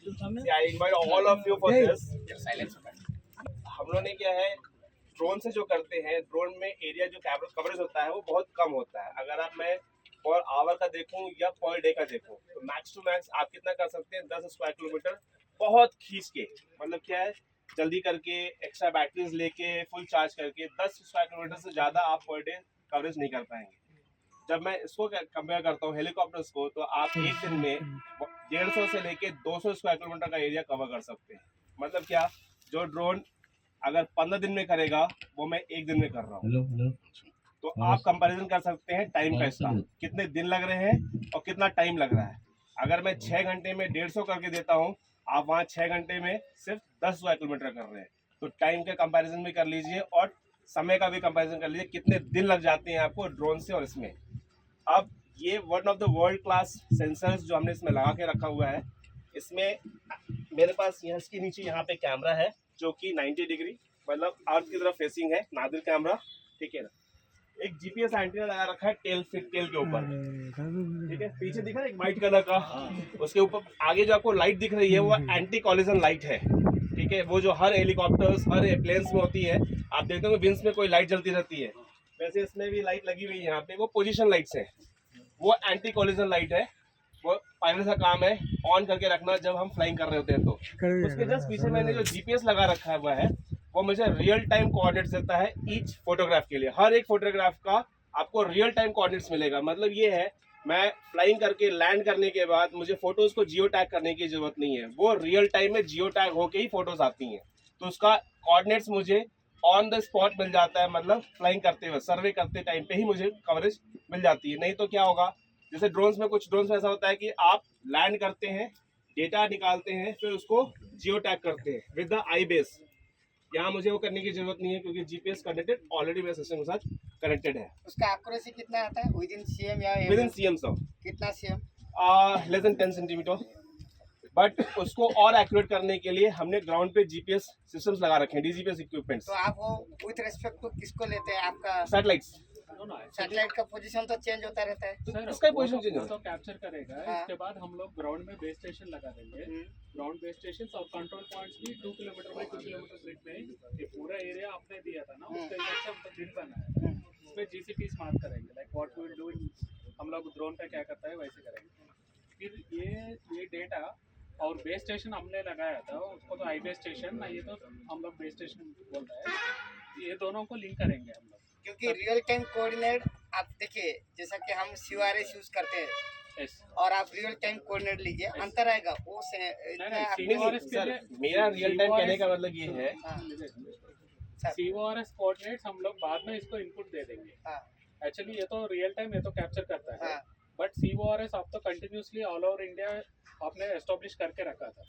See, I invite all of you for this. हम लोगों ने क्या है, ड्रोन से जो करते हैं, ड्रोन में एरिया जो कवरेज होता है वो बहुत कम होता है। अगर आप मैं पर आवर का देखूं या पर डे का देखूं तो मैक्स टू मैक्स आप कितना कर सकते हैं, 10 स्क्वायर किलोमीटर बहुत खींच के, मतलब क्या है, जल्दी करके एक्स्ट्रा बैटरीज लेके फुल चार्ज करके 10 स्क्वायर किलोमीटर से ज़्यादा आप पर डे कवरेज नहीं कर पाएंगे। जब मैं इसको कंपेयर करता हूँ हेलीकॉप्टर्स को, तो आप एक दिन में 150 से लेके 200 स्क्वायर किलोमीटर का एरिया कवर कर सकते हैं। मतलब क्या, जो ड्रोन अगर 15 दिन में करेगा वो मैं एक दिन में कर रहा हूँ। तो आप कंपैरिजन कर सकते हैं टाइम का, इसका कितने दिन लग रहे हैं और कितना टाइम लग रहा है। अगर मैं 6 घंटे में 150 करके देता हूँ, आप वहाँ 6 घंटे में सिर्फ 10 स्क्वायर किलोमीटर कर रहे हैं। तो टाइम का कंपैरिजन भी कर लीजिए और समय का भी कंपैरिजन कर लीजिए, कितने दिन लग जाते हैं आपको ड्रोन से और इसमें। अब ये one of the world class sensors जो हमने इसमें लगा के रखा हुआ है, इसमें मेरे पास यहाँ इसके नीचे यहाँ पे कैमरा है जो कि 90 डिग्री मतलब अर्थ की तरफ फेसिंग है, नादिर कैमरा, ठीक है ना। एक जीपीएस एंटीना लगा रखा है टेल के ऊपर, ठीक है। पीछे दिख रहा है एक वाइट कलर का, उसके ऊपर आगे जो आपको लाइट दिख रही है वो एंटी कॉलिजन लाइट है, ठीक है। वो जो हर हेलीकॉप्टर्स हर एयरप्लेन्स में होती है, आप देखते हो विंग्स में कोई लाइट जलती रहती है, वैसे इसमें भी लाइट लगी हुई है यहाँ पे। वो पोजीशन लाइट्स है, वो एंटी कॉलिजन लाइट है। वो पायलट का काम है ऑन करके रखना जब हम फ्लाइंग कर रहे होते हैं। तो उसके जस्ट पीछे मैंने जो जीपीएस लगा रखा हुआ है वो मुझे रियल टाइम कोऑर्डिनेट्स देता है ईच फोटोग्राफ के लिए। हर एक फोटोग्राफ का आपको रियल टाइम कोऑर्डिनेट्स मिलेगा। मतलब ये है, मैं फ्लाइंग करके लैंड करने के बाद मुझे फोटोज को जियो टैग करने की जरूरत नहीं है, वो रियल टाइम में जियो टैग होके ही फोटोज आती हैं। तो उसका कोऑर्डिनेट्स मुझे ऑन द स्पॉट मिल जाता है, मतलब फ्लाइंग करते हुए सर्वे करते टाइम पे ही मुझे कवरेज मिल जाती है। नहीं तो क्या होगा, जैसे ड्रोन्स में, कुछ ड्रोन्स में ऐसा होता है कि आप लैंड करते हैं, डेटा निकालते हैं, फिर उसको जियो टैग करते हैं विद द आई बेस। यहाँ मुझे वो करने की जरूरत नहीं है क्योंकि जीपीएस कनेक्टेड ऑलरेडी मेरे सिस्टम के साथ कनेक्टेड है। उसका एक्यूरेसी कितना आता है विद इन सीएम या विद इन सीएम सर, कितना CM? Less than 10 centimetre. But उसको और एक्यूरेट करने के लिए हमने ग्राउंड पे जीपीएस सिस्टम्स लगा रखे हैं, डीजीपीएस इक्विपमेंट्स। तो आप वो विद रिस्पेक्ट टू किसको लेते हैं? आपका सैटेलाइट्स, सैटेलाइट का पोजीशन तो चेंज होता रहता है। सर, इसका पोजीशन चेंज तो कैप्चर करेगा। हाँ। इसके बाद हम लोग ग्राउंड में बेस स्टेशन लगा देंगे। ग्राउंड बेस स्टेशन और कंट्रोल पॉइंट्स भी 2 किलोमीटर बाई 2 किलोमीटर ग्रिड में। ये पूरा एरिया आपने दिया था ना, उसके हिसाब से हमको ग्रिड बनाया है। उसमें जीसीपी मार्क करेंगे, like what we will do. हम लोग ड्रोन पे क्या करता है वैसे करेंगे। फिर ये डेटा और बेस स्टेशन हमने लगाया था, उसको तो आई बेस स्टेशन, ये तो हम लोग बेस स्टेशन बोलते हैं। ये दोनों को लिंक करेंगे हम लोग, क्योंकि रियल टाइम कोऑर्डिनेट आप देखिए, जैसा कि हम CORS यूज करते हैं yes। और आप रियल टाइम कोऑर्डिनेट लीजिए, अंतर आएगा वो से। सर, मेरा रियल टाइम कहने का मतलब ये है, CORS कोऑर्डिनेट्स हम लोग बाद में इसको इनपुट दे देंगे। एक्चुअली ये तो रियल टाइम ये तो कैप्चर करता है, बट CORS आप तो कंटिन्यूसली ऑल ओवर इंडिया आपने एस्टैब्लिश करके रखा था।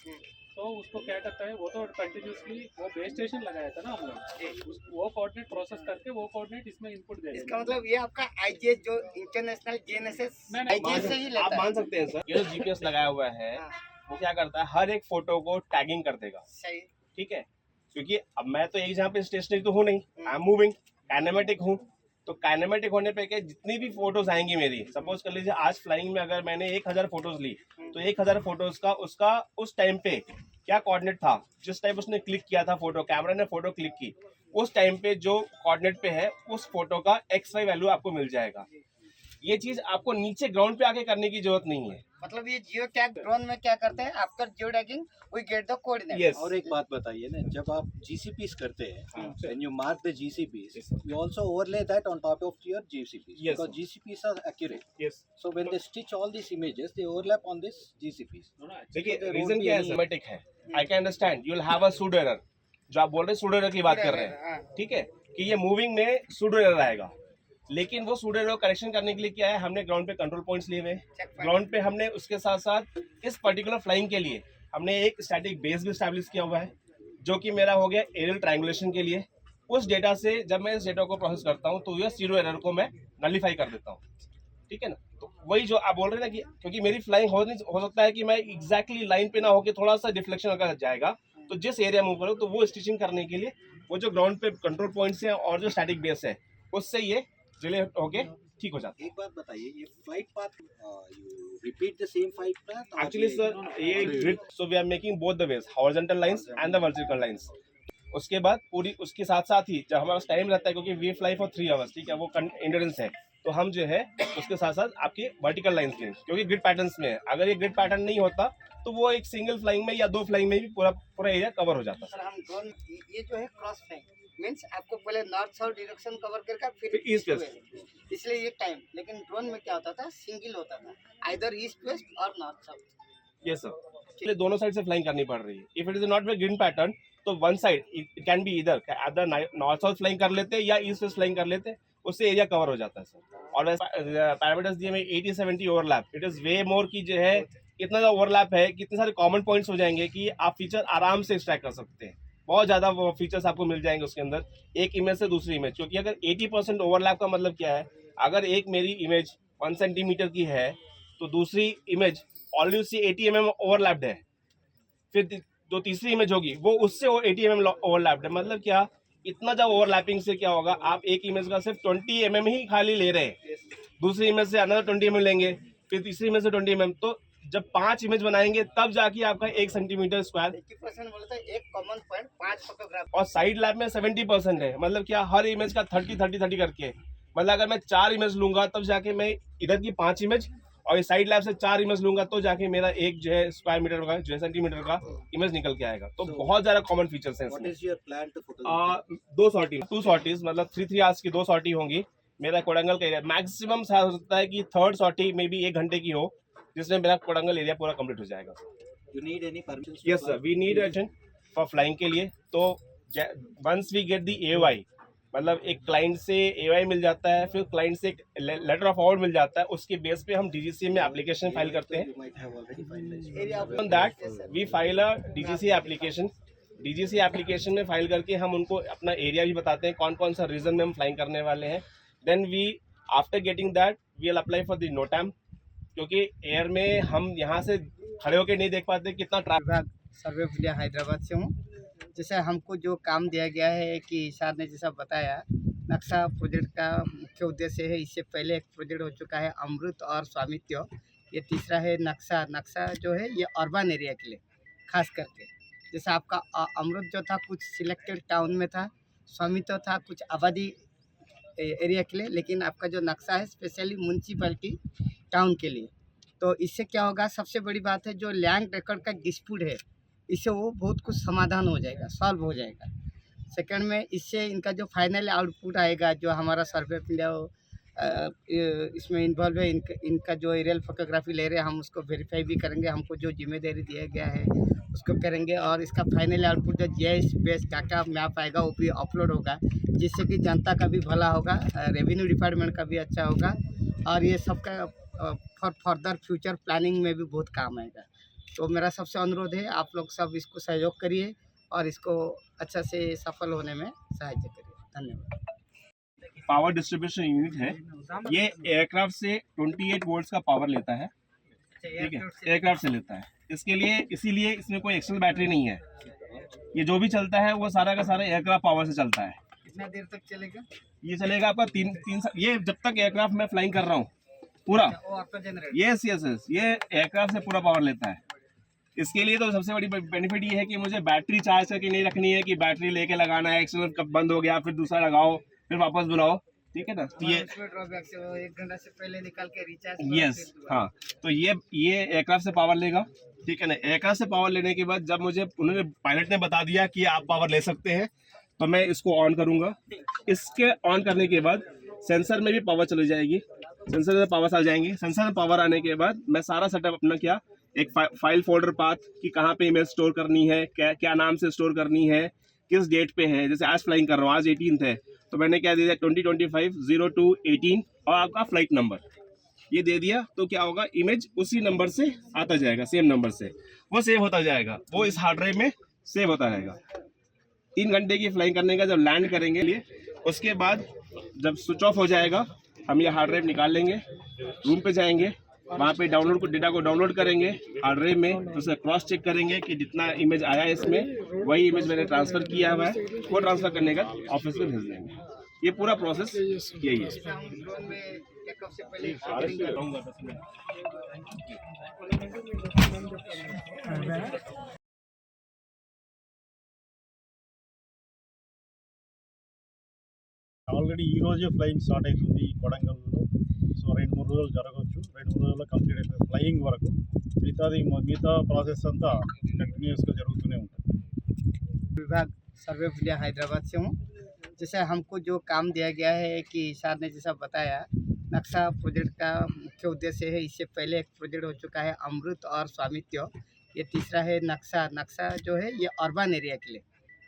तो उसको क्या करता है, वो तो कंटिन्यूसली वो बेस स्टेशन लगाया था ना हम लोग, वो कोऑर्डिनेट प्रोसेस करके वो कोऑर्डिनेट इसमें इनपुट दे देंगे। इसका मतलब ये आपका IGS जो इंटरनेशनल GNSS IGS से ही लेता आप है। मान सकते हैं सर, ये जो जीपीएस लगाया हुआ है वो क्या करता है, हर एक फोटो को टैगिंग कर देगा, सही, ठीक है। क्योंकि अब मैं तो एक जहाँ पे स्टेशनरी तो हूँ नहीं, आई एम मूविंग, काइनेमेटिक हूँ। तो काइनेमेटिक होने पे क्या, जितनी भी फोटोज आएंगी मेरी, सपोज कर लीजिए आज फ्लाइंग में अगर मैंने 1000 फोटोज ली, तो 1000 फोटोज का उसका उस टाइम पे क्या कोऑर्डिनेट था, जिस टाइम उसने क्लिक किया था फोटो, कैमरा ने फोटो क्लिक की, उस टाइम पे जो कोऑर्डिनेट पे है उस फोटो का XY वैल्यू आपको मिल जाएगा। ये चीज आपको नीचे ग्राउंड पे आके करने की जरूरत नहीं है। मतलब ये जियो टैग ड्रोन में क्या करते हैं, after geo tagging we get the coordinate. Yes. और एक बात बताइए ना, जब आप GCPs करते हैं, when you mark the GCPs, you also overlay that on top of your GCPs, Yes, because sir. GCPs are accurate. Yes. So when they stitch all these images, they overlap on this GCPs. देखिए So there region won't be क्या है, any- symmetric है, I can understand, you will have a pseudo error, जो आप बोल रहे हैं pseudo error की बात कर रहे हैं, ठीक है, कि ये मूविंग में सूडो एरर आएगा। लेकिन वो सूडो एरर करेक्शन करने के लिए क्या है, हमने ग्राउंड पे कंट्रोल पॉइंट्स लिए हुए हैं। ग्राउंड पे हमने उसके साथ साथ इस पर्टिकुलर फ्लाइंग के लिए हमने एक स्टैटिक बेस भी स्टैब्लिश किया हुआ है, जो कि मेरा हो गया एरियल ट्रायंगुलेशन के लिए। उस डेटा से जब मैं इस डेटा को प्रोसेस करता हूँ तो ये जीरो एरर को मैं नलिफाई कर देता हूँ, ठीक है ना। तो वही जो आप बोल रहे हैं ना कि क्योंकि मेरी फ्लाइंग हो सकता है कि मैं एग्जैक्टली लाइन पे ना होके थोड़ा सा डिफ्लेक्शन अगर जाएगा, तो जिस एरिया मूव करूँ तो वो स्टिचिंग करने के लिए वो जो ग्राउंड पे कंट्रोल पॉइंट्स हैं और जो स्टैटिक बेस है उससे ये रिले होके ठीक हो जाता है। एक बात बताइए, ये flight path you repeat the same flight path actually sir ये grid, so we are making both the ways, horizontal lines and the vertical lines. उसके बाद पूरी उसके साथ साथ ही जब हमारे पास टाइम रहता है, क्योंकि वी फ्लाई फॉर 3 आवर्स, ठीक है, वो एंड्योरेंस है, तो हम जो है उसके साथ साथ आपके वर्टिकल लाइंस लें, क्योंकि ग्रिड पैटर्न्स में है। अगर ये ग्रिड पैटर्न नहीं होता तो वो एक सिंगल फ्लाइंग में या 2 फ्लाइंग में भी पूरा एरिया कवर हो जाता। सर हम ड्रोन ये जो है क्रॉस फ्लाइंग मींस आपको पहले नॉर्थ साउथ डायरेक्शन कवर करके फिर ईस्ट वेस्ट, इसलिए ये टाइम। लेकिन ड्रोन में क्या होता था, सिंगल होता था, आइदर ईस्ट वेस्ट और नॉर्थ साउथ। यस सर, इसलिए दोनों साइड से फ्लाइंग करनी पड़ रही है। If it is not green pattern तो one side it can be इधर नॉर्थ साउथ फ्लाइंग कर लेते या ईस्ट वेस्ट फ्लाइंग कर लेते, उससे एरिया कवर हो जाता है सर। और पैरामीटर्स दिए में 80-70 ओवरलैप, इट इज वे मोर की जो है इतना ज़्यादा ओवरलैप है, कितने सारे कॉमन पॉइंट्स हो जाएंगे कि आप फीचर आराम से एक्सट्रैक्ट कर सकते हैं। बहुत ज़्यादा वो फीचर्स आपको मिल जाएंगे उसके अंदर एक इमेज से दूसरी इमेज। क्योंकि अगर 80% ओवरलैप का मतलब क्या है, अगर एक मेरी इमेज 1 सेंटीमीटर की है तो दूसरी इमेज ऑलरेडी उससे 80 mm ओवरलैप्ड है, फिर जो तीसरी इमेज होगी वो उससे 80 mm ओवरलैप्ड है। मतलब क्या, इतना ज़्यादा ओवरलैपिंग से क्या होगा, आप एक इमेज का सिर्फ 20 mm ही खाली ले रहे हैं, दूसरी इमेज से अनदर 20 mm लेंगे, फिर तीसरी इमेज से 20 mm, तो जब 5 इमेज बनाएंगे तब जाके आपका 1 सेंटीमीटर स्क्वायर। 80% बोलता है एक कॉमन पॉइंट 5 फोटोग्राफ। और साइड लैब में 70% है। मतलब क्या, हर इमेज का 30-30-30 करके, मतलब अगर मैं 4 इमेज लूंगा तब जाके मैं इधर की 5 इमेज और इस साइड लैब से 4 इमेज लूंगा तो जाके मेरा एक जो है स्क्वायर मीटर का जो है सेंटीमीटर का इमेज निकल के आएगा। तो बहुत ज्यादा कॉमन फीचर्स हैं व्हाट इसमें। Is your plan to photo? 2 sorties मतलब 3 आवर्स की 2 सॉर्टी होंगी। मेरा कोडंगल का एरिया मैक्सिमम हो सकता है कि 3rd सॉर्टी में भी 1 घंटे की हो, जिसमें मेरा कोडंगल एरिया पूरा कंप्लीट हो जाएगा। You need any permission? Yes sir, we need agent for flying के लिए। तो once we get the AOI, मतलब एक क्लाइंट से AOI मिल जाता है, फिर क्लाइंट से एक लेटर ऑफ अवार्ड मिल जाता है, उसके बेस पे हम DGCA में एप्लीकेशन फाइल करते हैं। You might have already finalized. On that we file a DGCA application। DGCA application में फाइल करके हम उनको अपना एरिया भी बताते हैं, कौन कौन सा रीजन में हम फ्लाइंग करने वाले हैं। Then we after getting that we will apply for the NOTAM, क्योंकि एयर में हम यहाँ से खड़े होकर नहीं देख पाते कितना traffic. Survey of India Hyderabad से हूँ। जैसे हमको जो काम दिया गया है कि सर ने जैसा बताया, नक्शा प्रोजेक्ट का मुख्य उद्देश्य है। इससे पहले एक प्रोजेक्ट हो चुका है अमृत और स्वामित्व, ये तीसरा है नक्शा। नक्शा जो है ये अर्बन एरिया के लिए खास करके, जैसे आपका अमृत जो था कुछ सिलेक्टेड टाउन में था, स्वामित्व था कुछ आबादी एरिया के लिए, लेकिन आपका जो नक्शा है स्पेशली म्यूनसिपैलिटी टाउन के लिए। तो इससे क्या होगा, सबसे बड़ी बात है जो लैंड रिकॉर्ड का डिस्प्यूट है, इससे वो बहुत कुछ समाधान हो जाएगा, सॉल्व हो जाएगा। सेकंड में इससे इनका जो फाइनल आउटपुट आएगा, जो हमारा सर्वे ऑफ इंडिया इसमें इन्वॉल्व है, इनका जो एरियल फोटोग्राफी ले रहे हैं हम उसको वेरीफाई भी करेंगे, हमको जो जिम्मेदारी दिया गया है उसको करेंगे। और इसका फाइनल आउटपुट जो GIS बेस क्या मैप आएगा वो भी अपलोड होगा, जिससे कि जनता का भी भला होगा, रेवेन्यू डिपार्टमेंट का भी अच्छा होगा, और ये सबका फॉर फर्दर फ्यूचर प्लानिंग में भी बहुत काम आएगा। तो मेरा सबसे अनुरोध है आप लोग सब इसको सहयोग करिए और इसको अच्छा से सफल होने में सहायता करिए। धन्यवाद। पावर डिस्ट्रीब्यूशन यूनिट है, ये एयरक्राफ्ट से 28 वोल्ट्स का पावर लेता है, ठीक है, एयरक्राफ्ट से लेता है। इसके लिए इसीलिए इसमें कोई एक्सटर्नल बैटरी नहीं है, ये जो भी चलता है वो सारा का सारा एयरक्राफ्ट पावर से चलता है। कितना देर तक चलेगा? ये चलेगा आपका 3 साल, ये जब तक एयरक्राफ्ट में फ्लाइंग कर रहा हूँ पूरा। वो आपका जनरेटर? यस, ये एयरक्राफ्ट से पूरा पावर लेता है। इसके लिए तो सबसे बड़ी बेनिफिट ये है कि मुझे बैटरी चार्ज करके नहीं रखनी है कि बैटरी लेके लगाना है, एक्सटर्नल कब बंद हो गया फिर दूसरा लगाओ फिर वापस बुलाओ, ठीक है ना। तो ये ड्रॉबैक से वो 1 घंटा से पहले निकाल के रिचार्ज। यस, हाँ, तो ये एयरक्राफ्ट से पावर लेगा, ठीक है ना। एयरक्राफ्ट से पावर लेने के बाद जब मुझे उन्होंने पायलट ने बता दिया कि आप पावर ले सकते हैं, तो मैं इसको ऑन करूंगा। इसके ऑन करने के बाद सेंसर में भी पावर चली जाएगी, सेंसर में पावर आ जाएंगे। सेंसर में पावर आने के बाद मैं सारा सेटअप अपना क्या एक फाइल फोल्डर पाथ कि कहाँ पे इमेज स्टोर करनी है, क्या नाम से स्टोर करनी है, किस डेट पे है। जैसे आज फ्लाइंग कर रहा हूँ, आज 18th है, तो मैंने क्या दे दिया 2025-02-18 और आपका फ्लाइट नंबर ये दे दिया। तो क्या होगा, इमेज उसी नंबर से आता जाएगा, सेम नंबर से वो सेव होता जाएगा, वो इस हार्ड ड्राइव में सेव होता रहेगा। 3 घंटे की फ्लाइंग करने का जब लैंड करेंगे लिए, उसके बाद जब स्विच ऑफ हो जाएगा हम ये हार्ड ड्राइव निकाल लेंगे, रूम पे जाएंगे, वहाँ पे डेटा को डाउनलोड करेंगे हार्ड ड्राइव में, तो उसे क्रॉस चेक करेंगे कि जितना इमेज आया है इसमें वही इमेज मैंने ट्रांसफ़र किया हुआ है, वो ट्रांसफ़र करने का ऑफिस में भेज देंगे। ये पूरा प्रोसेस यही है। ड्रोन में टेकअप से पहले ఆల్రెడీ ఈ రోజే ఫ్లయింగ్ స్టార్ట్ అవుతుంది ఈ కొడంగల్లో. సో 2-3 రోజులు జరగవచ్చు. 2-3 రోజుల్లో కంప్లీట్ అవుతుంది ఫ్లయింగ్ వరకు. మిగతా ప్రాసెస్ అంతా కంటిన్యూస్గా జరుగుతూనే ఉంటుంది. विभाग सर्वे ऑफ इंडिया हैदराबाद से हूँ। जैसे हमको जो काम दिया गया है कि सर ने जैसा बताया, नक्शा प्रोजेक्ट का मुख्य उद्देश्य है। इससे पहले एक प्रोजेक्ट हो चुका है अमृत और स्वामित्व, ये तीसरा है नक्शा। नक्शा जो है ये अर्बन एरिया के लिए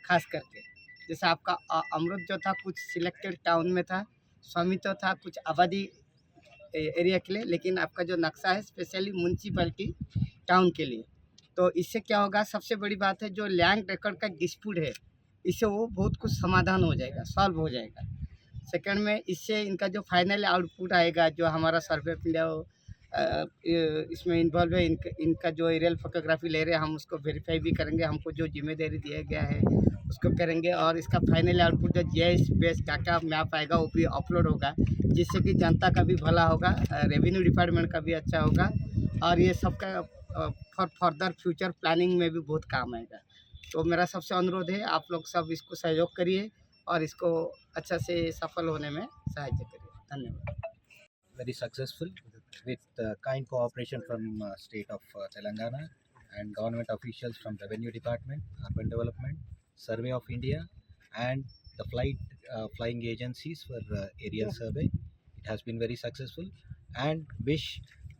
खास करके, जैसे आपका अमृत जो था कुछ सिलेक्टेड टाउन में था, स्वामित्व था कुछ आबादी एरिया के लिए, लेकिन आपका जो नक्शा है स्पेशली म्यूनसिपैलिटी टाउन के लिए। तो इससे क्या होगा, सबसे बड़ी बात है जो लैंड रिकॉर्ड का डिस्प्यूट है, इससे वो बहुत कुछ समाधान हो जाएगा, सॉल्व हो जाएगा। सेकंड में इससे इनका जो फाइनल आउटपुट आएगा, जो हमारा सर्वे ऑफ इंडिया इसमें इन्वॉल्व है, इनका जो एरियल फोटोग्राफी ले रहे हैं हम उसको वेरीफाई भी करेंगे। हमको जो जिम्मेदारी दिया गया है उसको करेंगे, और इसका फाइनल आउटपुट जो जीआईएस बेस्ड क्या मैप आएगा वो भी अपलोड होगा, जिससे कि जनता का भी भला होगा, रेवेन्यू डिपार्टमेंट का भी अच्छा होगा, और ये सबका फॉर फर्दर फ्यूचर प्लानिंग में भी बहुत काम आएगा। तो मेरा सबसे अनुरोध है आप लोग सब इसको सहयोग करिए और इसको अच्छा से सफल होने में सहायता करिए। धन्यवाद। Very successful with kind cooperation from state of Telangana and government officials from Revenue Department, Urban Development, Survey of India, and the flying agencies for aerial survey. It has been very successful, and wish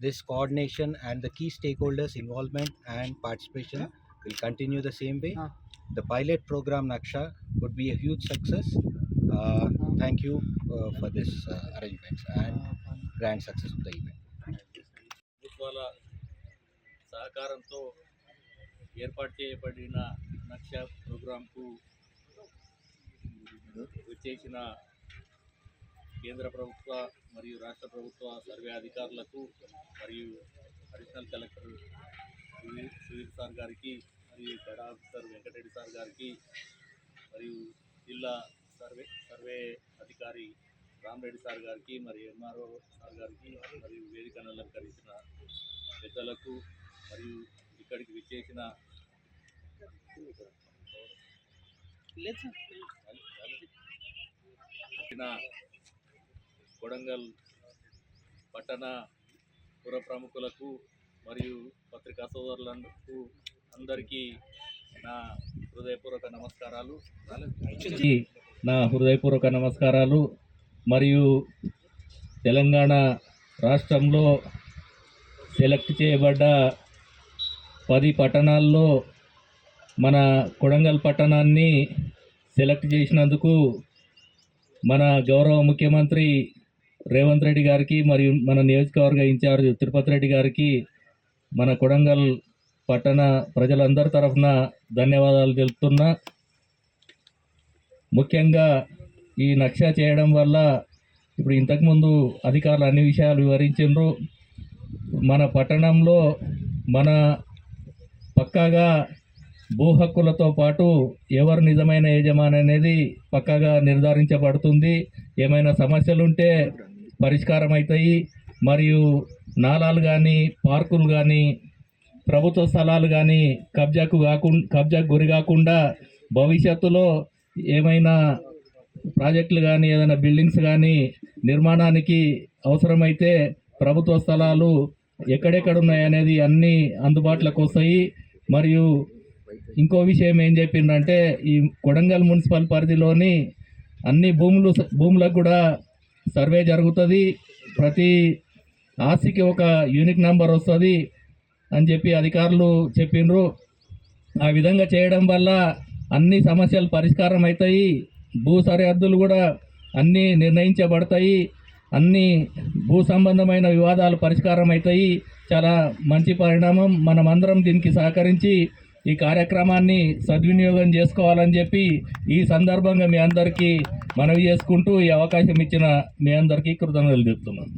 this coordination and the key stakeholders' involvement and participation will continue the same way. The pilot program Naksha would be a huge success. Thank you for this arrangements and grand success of the event. ప్రభుత్వాల సహకారంతో ఏర్పాటు చేయబడిన నక్ష ప్రోగ్రాంకు వచ్చేసిన కేంద్ర ప్రభుత్వ మరియు రాష్ట్ర ప్రభుత్వ సర్వే అధికారులకు మరియు అడిషనల్ కలెక్టర్ సుధీర్ సార్ గారికి మరియు గడా ఆఫీసర్ వెంకటరెడ్డి సార్ గారికి మరియు జిల్లా సర్వే అధికారి రామరెడ్డి సార్ గారికి మరియు ఎంఆర్ఓ సార్ గారికి మరియు వేదికను అలంకరించిన పెద్దలకు మరియు ఇక్కడికి విచ్చేసిన కొడంగల్ పట్టణ పుర ప్రముఖులకు మరియు పత్రికా సోదరులకు అందరికీ నా హృదయపూర్వక నమస్కారాలు. మరియు తెలంగాణ రాష్ట్రంలో సెలెక్ట్ చేయబడ్డ 10 పట్టణాల్లో మన కొడంగల్ పట్టణాన్ని సెలెక్ట్ చేసినందుకు మన గౌరవ ముఖ్యమంత్రి రేవంత్ రెడ్డి గారికి మరియు మన నియోజకవర్గ ఇన్ఛార్జ్ తిరుపతి రెడ్డి గారికి మన కొడంగల్ పట్టణ ప్రజలందరి తరఫున ధన్యవాదాలు తెలుపుతున్నా. ముఖ్యంగా ఈ నక్ష చేయడం వల్ల ఇప్పుడు ఇంతకుముందు అధికారులు అన్ని విషయాలు వివరించారు. మన పట్టణంలో మన పక్కాగా భూ హక్కులతో పాటు ఎవరు నిజమైన యజమాని అనేది పక్కాగా నిర్ధారించబడుతుంది. ఏమైనా సమస్యలు ఉంటే పరిష్కారం అవుతాయి. మరియు నాలాలు కానీ పార్కులు కానీ ప్రభుత్వ స్థలాలు కానీ కబ్జాకు గురి కాకుండా భవిష్యత్తులో ఏమైనా ప్రాజెక్టులు కానీ ఏదైనా బిల్డింగ్స్ కానీ నిర్మాణానికి అవసరమైతే ప్రభుత్వ స్థలాలు ఎక్కడెక్కడ ఉన్నాయనేది అన్నీ అందుబాటులోకి వస్తాయి. మరియు ఇంకో విషయం ఏం చెప్పిందంటే ఈ కొడంగల్ మున్సిపల్ పరిధిలోని అన్ని భూములకు కూడా సర్వే జరుగుతుంది. ప్రతి ఆస్తికి ఒక యూనిక్ నెంబర్ వస్తుంది అని చెప్పి అధికారులు చెప్పిండ్రు. ఆ విధంగా చేయడం వల్ల అన్ని సమస్యలు పరిష్కారం అవుతాయి. భూ సరిహద్దులు కూడా అన్నీ నిర్ణయించబడతాయి. అన్ని భూ సంబంధమైన వివాదాలు పరిష్కారం అవుతాయి. చాలా మంచి పరిణామం. మనమందరం దీనికి సహకరించి ఈ కార్యక్రమాన్ని సద్వినియోగం చేసుకోవాలని చెప్పి ఈ సందర్భంగా మీ అందరికీ మనవి చేసుకుంటూ ఈ అవకాశం ఇచ్చిన మీ అందరికీ కృతజ్ఞతలు చెప్తున్నాను.